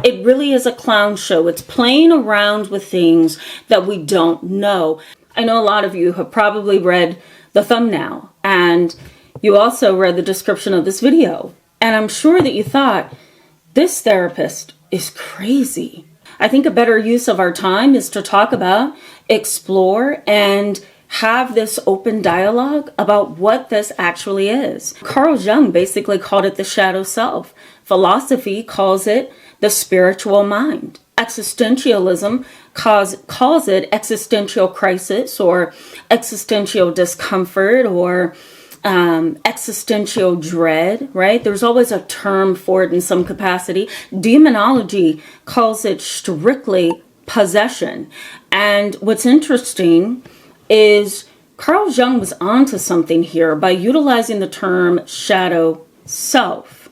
It really is a clown show. It's playing around with things that we don't know. I know a lot of you have probably read the thumbnail, and you also read the description of this video. And I'm sure that you thought, this therapist is crazy. I think a better use of our time is to talk about, explore, and have this open dialogue about what this actually is. Carl Jung basically called it the shadow self. Philosophy calls it the spiritual mind. Existentialism calls it existential crisis or existential discomfort or existential dread, right? There's always a term for it in some capacity. Demonology calls it strictly possession. And what's interesting is Carl Jung was onto something here by utilizing the term shadow self.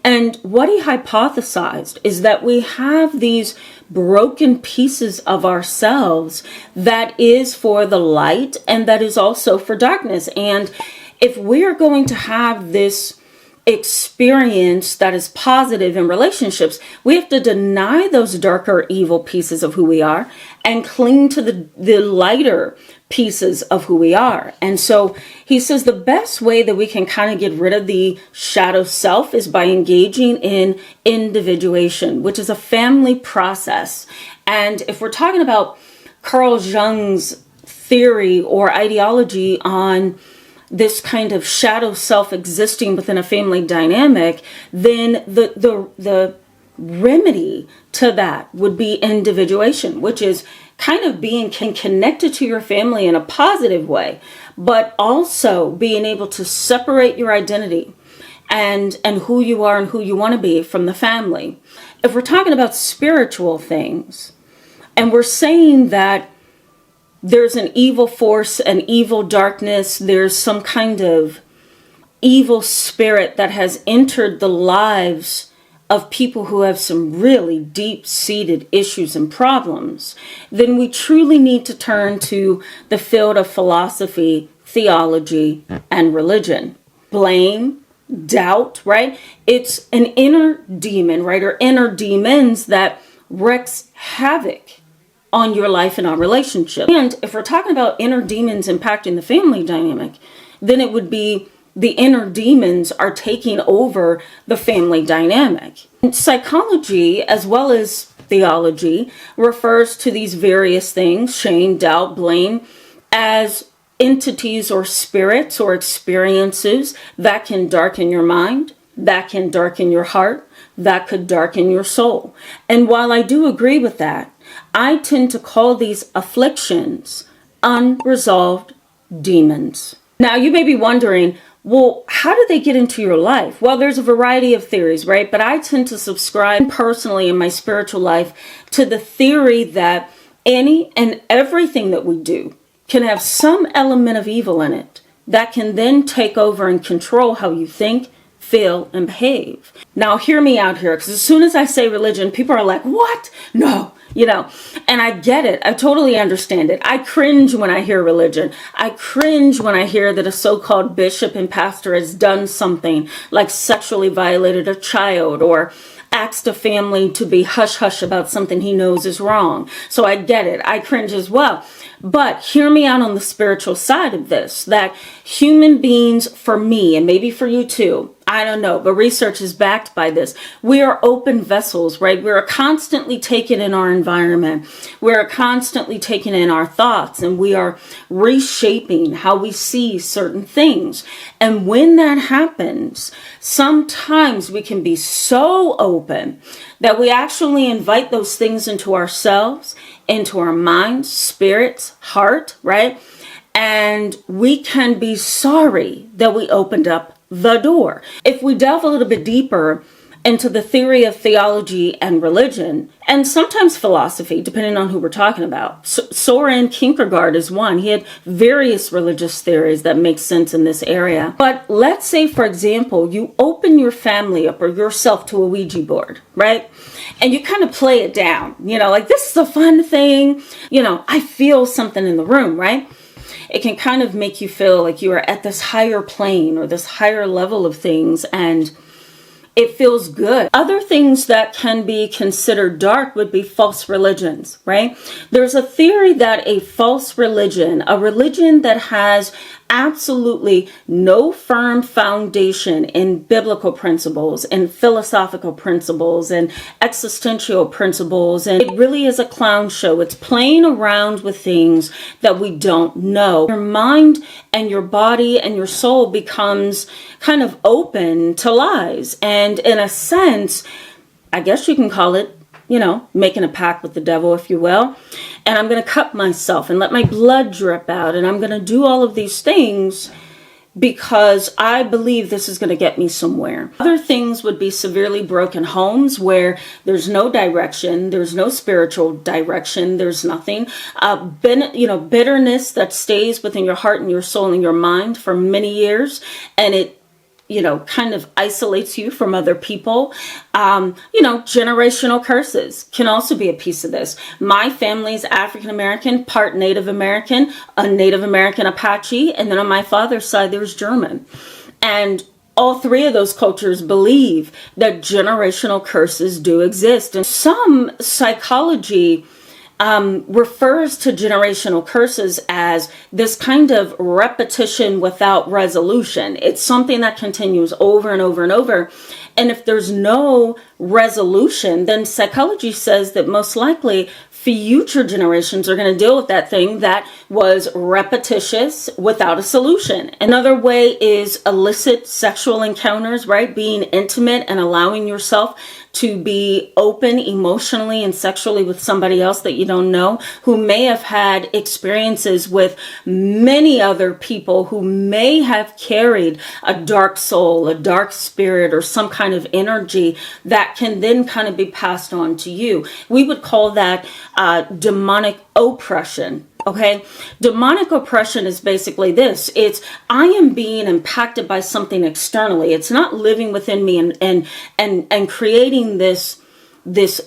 And what he hypothesized is that we have these broken pieces of ourselves that is for the light and that is also for darkness. And if we're going to have this experience that is positive in relationships, we have to deny those darker evil pieces of who we are and cling to the lighter pieces of who we are. And so he says the best way that we can kind of get rid of the shadow self is by engaging in individuation, which is a family process. And if we're talking about Carl Jung's theory or ideology on this kind of shadow self existing within a family dynamic, then the remedy to that would be individuation, which is kind of being connected to your family in a positive way, but also being able to separate your identity and who you are and who you want to be from the family. If we're talking about spiritual things, and we're saying that there's an evil force, an evil darkness, there's some kind of evil spirit that has entered the lives of people who have some really deep-seated issues and problems, then we truly need to turn to the field of philosophy, theology, and religion. Blame, doubt, right? It's an inner demon, right? Or inner demons that wreaks havoc on your life and on relationship. And if we're talking about inner demons impacting the family dynamic, then it would be the inner demons are taking over the family dynamic. And psychology, as well as theology, refers to these various things, shame, doubt, blame, as entities or spirits or experiences that can darken your mind, that can darken your heart, that could darken your soul. And while I do agree with that, I tend to call these afflictions unresolved demons. Now, you may be wondering, well, how do they get into your life? Well, there's a variety of theories, right? But I tend to subscribe personally in my spiritual life to the theory that any and everything that we do can have some element of evil in it that can then take over and control how you think, feel, and behave. Now, hear me out here, because as soon as I say religion, people are like, what? No. And I get it. I totally understand it. I cringe when I hear religion. I cringe when I hear that a so-called bishop and pastor has done something like sexually violated a child or asked a family to be hush-hush about something he knows is wrong. So I get it. I cringe as well. But hear me out on the spiritual side of this, that human beings, for me, and maybe for you too, I don't know, but research is backed by this. We are open vessels, right? We're constantly taking in our environment. We're constantly taking in our thoughts, and we are reshaping how we see certain things. And when that happens, sometimes we can be so open that we actually invite those things into ourselves, into our minds, spirits, heart, right? And we can be sorry that we opened up the door. If we delve a little bit deeper into the theory of theology and religion, and sometimes philosophy, depending on who we're talking about. Soren Kierkegaard is one. He had various religious theories that make sense in this area. But let's say, for example, you open your family up or yourself to a Ouija board, right? And you kind of play it down, like this is a fun thing. I feel something in the room, right? It can kind of make you feel like you are at this higher plane or this higher level of things. And It feels good. Other things that can be considered dark would be false religions, right? There's a theory that a false religion, a religion that has absolutely no firm foundation in biblical principles and philosophical principles and existential principles, and it really is a clown show. It's playing around with things that we don't know. Your mind and your body and your soul becomes kind of open to lies, and in a sense, I guess you can call it, making a pact with the devil, if you will. And I'm going to cut myself and let my blood drip out. And I'm going to do all of these things because I believe this is going to get me somewhere. Other things would be severely broken homes where there's no direction. There's no spiritual direction. There's nothing. Bitterness that stays within your heart and your soul and your mind for many years. And it kind of isolates you from other people. Generational curses can also be a piece of this. My family is African American, part Native American, a Native American Apache, and then on my father's side, there's German. And all three of those cultures believe that generational curses do exist. And some psychology refers to generational curses as this kind of repetition without resolution. It's something that continues over and over and over. And if there's no resolution, then psychology says that most likely future generations are going to deal with that thing that was repetitious without a solution. Another way is illicit sexual encounters, right? Being intimate and allowing yourself to be open emotionally and sexually with somebody else that you don't know, who may have had experiences with many other people who may have carried a dark soul, a dark spirit, or some kind of energy that can then kind of be passed on to you. We would call that demonic oppression. Okay, demonic oppression is basically this. It's I am being impacted by something externally. It's not living within me and creating this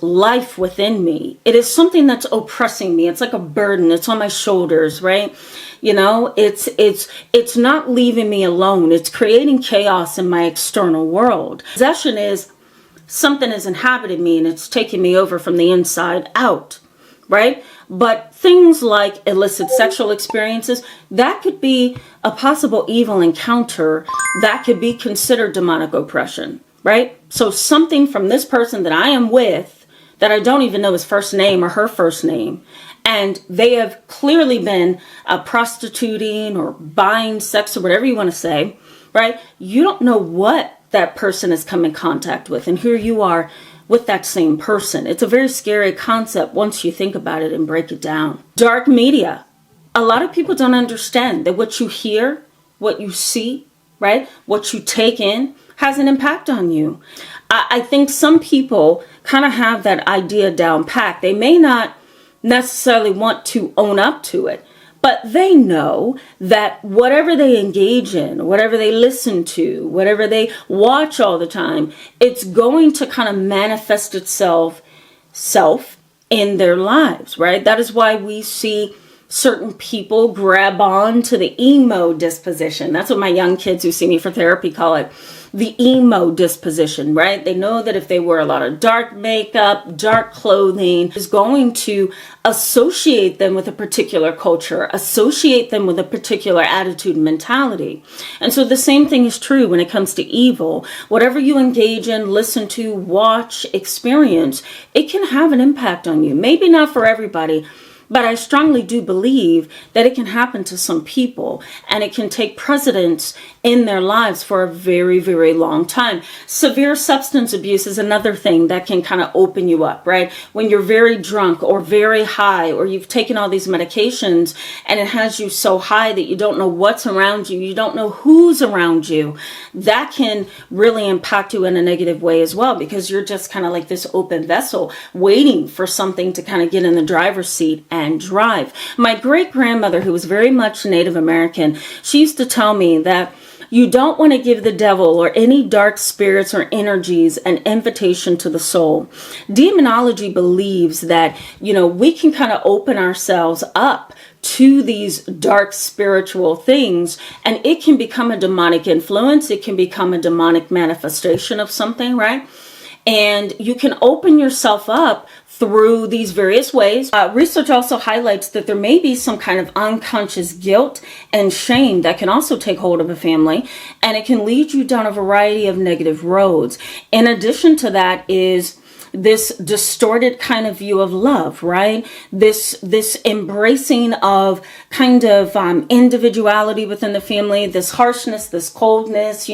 life within me. It is something that's oppressing me. It's like a burden. It's on my shoulders, right? It's not leaving me alone. It's creating chaos in my external world. Possession is something has inhabited me and it's taking me over from the inside out, right? But things like illicit sexual experiences, that could be a possible evil encounter that could be considered demonic oppression, right? So something from this person that I am with that I don't even know his first name or her first name, and they have clearly been prostituting or buying sex or whatever you want to say, right? You don't know what that person has come in contact with, and here you are with that same person. It's a very scary concept once you think about it and break it down. Dark media. A lot of people don't understand that what you hear, what you see, right, what you take in has an impact on you. I think some people kind of have that idea down pat. They may not necessarily want to own up to it, but they know that whatever they engage in, whatever they listen to, whatever they watch all the time, it's going to kind of manifest itself in their lives, right? That is why we see certain people grab on to the emo disposition. That's what my young kids who see me for therapy call it. The emo disposition, right? They know that if they wear a lot of dark makeup, dark clothing, is going to associate them with a particular culture, associate them with a particular attitude and mentality. And so the same thing is true when it comes to evil. Whatever you engage in, listen to, watch, experience, it can have an impact on you. Maybe not for everybody, but I strongly do believe that it can happen to some people and it can take precedence in their lives for a very, very long time. Severe substance abuse is another thing that can kind of open you up, right? When you're very drunk or very high, or you've taken all these medications and it has you so high that you don't know what's around you, you don't know who's around you, that can really impact you in a negative way as well, because you're just kind of like this open vessel waiting for something to kind of get in the driver's seat and drive. My great-grandmother, who was very much Native American, she used to tell me that you don't want to give the devil or any dark spirits or energies an invitation to the soul. Demonology believes that, we can kind of open ourselves up to these dark spiritual things, and it can become a demonic influence. It can become a demonic manifestation of something, right? And you can open yourself up through these various ways. Research also highlights that there may be some kind of unconscious guilt and shame that can also take hold of a family, and it can lead you down a variety of negative roads. In addition to that is this distorted kind of view of love, right? This embracing of kind of individuality within the family, this harshness, this coldness,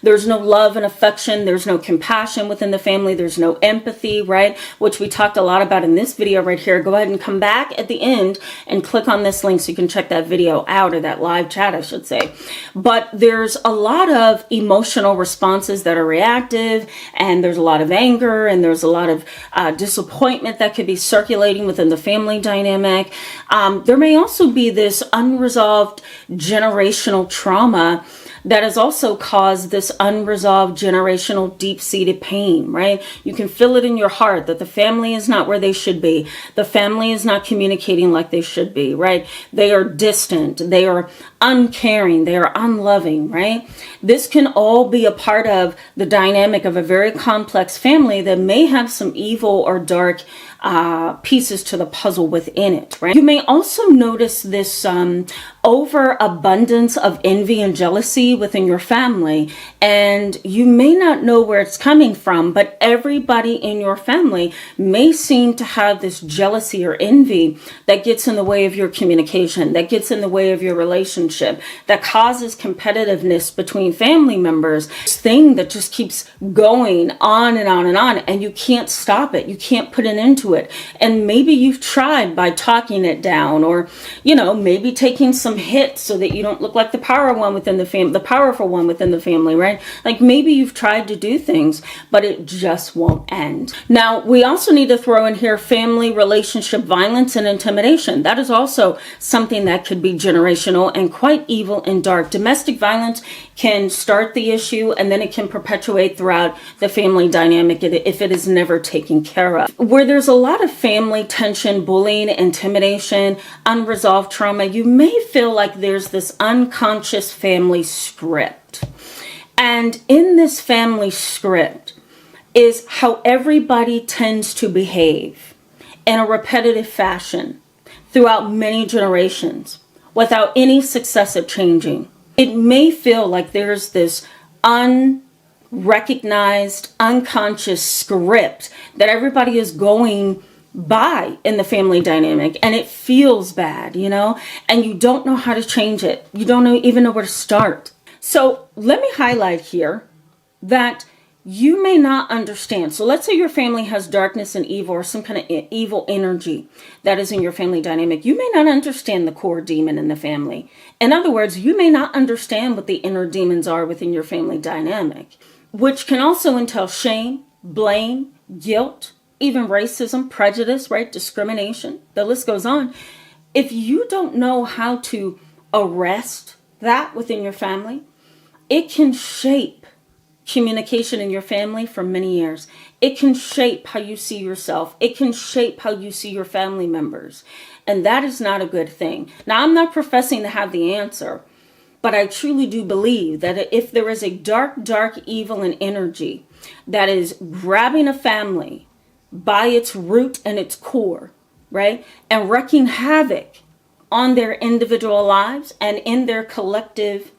there's no love and affection, there's no compassion within the family, there's no empathy, right? Which we talked a lot about in this video right here. Go ahead and come back at the end and click on this link so you can check that video out, or that live chat, I should say. But there's a lot of emotional responses that are reactive, and there's a lot of anger, and there's a lot of disappointment that could be circulating within the family dynamic. There may also be this unresolved generational trauma that has also caused this unresolved generational deep-seated pain, right? You can feel it in your heart that the family is not where they should be. The family is not communicating like they should be, right? They are distant. They are uncaring. They are unloving, right? This can all be a part of the dynamic of a very complex family that may have some evil or dark pieces to the puzzle within it, right? You may also notice this overabundance of envy and jealousy within your family, and you may not know where it's coming from, but everybody in your family may seem to have this jealousy or envy that gets in the way of your communication, that gets in the way of your relationship, that causes competitiveness between family members. This thing that just keeps going on and on and on, and you can't stop it. You can't put an end to it. And maybe you've tried by talking it down, or maybe taking some hits so that you don't look like the powerful one within the family, right? Like maybe you've tried to do things, but it just won't end. Now, we also need to throw in here family relationship violence and intimidation. That is also something that could be generational and quite evil and dark. Domestic violence can start the issue, and then it can perpetuate throughout the family dynamic if it is never taken care of. Where there's a lot of family tension, bullying, intimidation, unresolved trauma, you may feel like there's this unconscious family script. And in this family script is how everybody tends to behave in a repetitive fashion throughout many generations without any successive changing. It may feel like there's this unrecognized, unconscious script that everybody is going by in the family dynamic, and it feels bad, and you don't know how to change it. You don't even know where to start. So let me highlight here that you may not understand. So let's say your family has darkness and evil, or some kind of evil energy that is in your family dynamic. You may not understand the core demon in the family. In other words, you may not understand what the inner demons are within your family dynamic, which can also entail shame, blame, guilt, even racism, prejudice, right? Discrimination. The list goes on. If you don't know how to arrest that within your family, it can shape communication in your family for many years. It can shape how you see yourself. It can shape how you see your family members. And that is not a good thing. Now, I'm not professing to have the answer, but I truly do believe that if there is a dark, dark evil and energy that is grabbing a family by its root and its core, right, and wreaking havoc on their individual lives and in their collective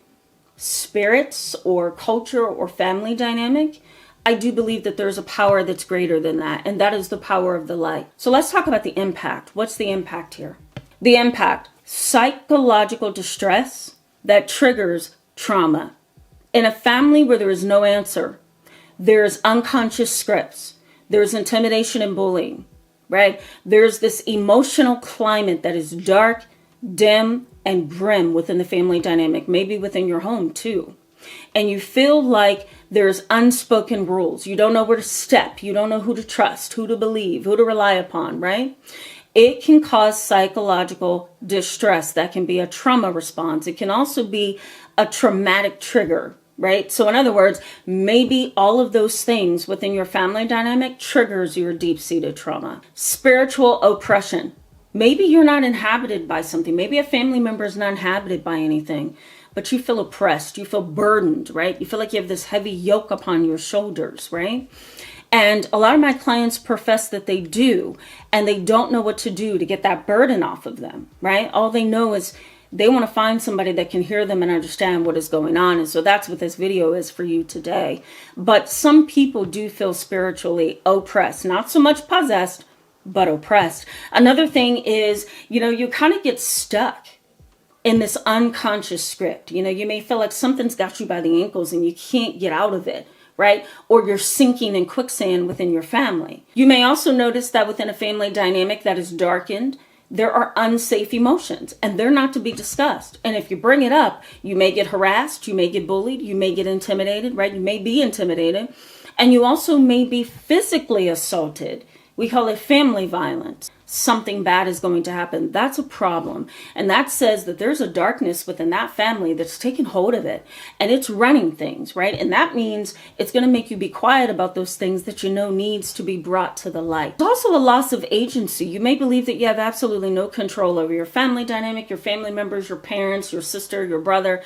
spirits or culture or family dynamic, I do believe that there's a power that's greater than that, and that is the power of the light. So let's talk about the impact. What's the impact here? The impact: psychological distress that triggers trauma. In a family where there is no answer, there's unconscious scripts, there's intimidation and bullying, right? There's this emotional climate that is dark, dim, and grim within the family dynamic, maybe within your home too. And you feel like there's unspoken rules. You don't know where to step. You don't know who to trust, who to believe, who to rely upon, right? It can cause psychological distress. That can be a trauma response. It can also be a traumatic trigger, right? So in other words, maybe all of those things within your family dynamic triggers your deep-seated trauma. Spiritual oppression. Maybe you're not inhabited by something. Maybe a family member is not inhabited by anything, but you feel oppressed. You feel burdened, right? You feel like you have this heavy yoke upon your shoulders, right? And a lot of my clients profess that they do, and they don't know what to do to get that burden off of them, right? All they know is they want to find somebody that can hear them and understand what is going on. And so that's what this video is for you today. But some people do feel spiritually oppressed, not so much possessed, but oppressed. Another thing is, you kind of get stuck in this unconscious script. You may feel like something's got you by the ankles and you can't get out of it, right? Or you're sinking in quicksand within your family. You may also notice that within a family dynamic that is darkened, there are unsafe emotions and they're not to be discussed. And if you bring it up, you may get harassed, you may get bullied, you may get intimidated, right? You may be intimidated, and you also may be physically assaulted. We call it family violence. Something bad is going to happen. That's a problem. And that says that there's a darkness within that family that's taken hold of it and it's running things, right? And that means it's going to make you be quiet about those things that needs to be brought to the light. There's also a loss of agency. You may believe that you have absolutely no control over your family dynamic, your family members, your parents, your sister, your brother.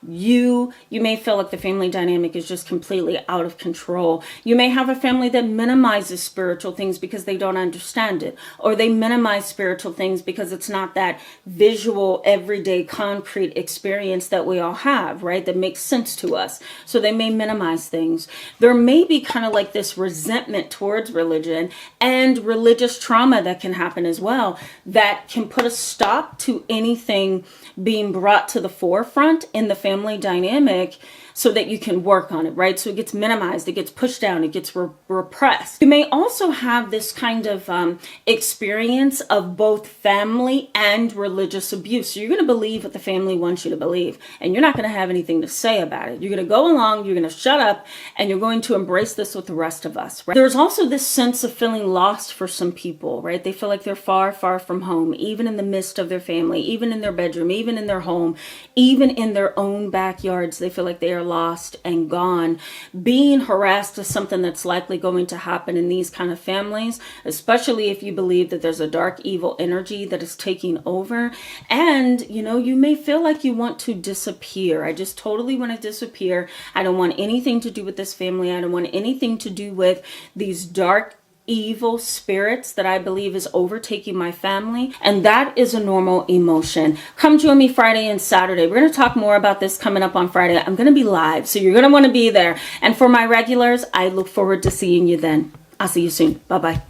You may feel like the family dynamic is just completely out of control. You may have a family that minimizes spiritual things because they don't understand it, or they minimize spiritual things because it's not that visual, everyday, concrete experience that we all have, right? That makes sense to us. So they may minimize things. There may be kind of like this resentment towards religion and religious trauma that can happen as well, that can put a stop to anything being brought to the forefront in the family dynamic so that you can work on it, right? So it gets minimized, it gets pushed down, it gets repressed. You may also have this kind of experience of both family and religious abuse. So you're going to believe what the family wants you to believe, and you're not going to have anything to say about it. You're going to go along, you're going to shut up, and you're going to embrace this with the rest of us, right? There's also this sense of feeling lost for some people, right? They feel like they're far, far from home, even in the midst of their family, even in their bedroom, even in their home, even in their own backyards. They feel like they are lost and gone. Being harassed is something that's likely going to happen in these kind of families, especially if you believe that there's a dark, evil energy that is taking over. And, you may feel like you want to disappear. I just totally want to disappear. I don't want anything to do with this family. I don't want anything to do with these dark, evil spirits that I believe is overtaking my family. And that is a normal emotion. Come join me Friday and Saturday. We're going to talk more about this coming up on Friday. I'm going to be live, so you're going to want to be there. And for my regulars, I look forward to seeing you then. I'll see you soon. Bye-bye.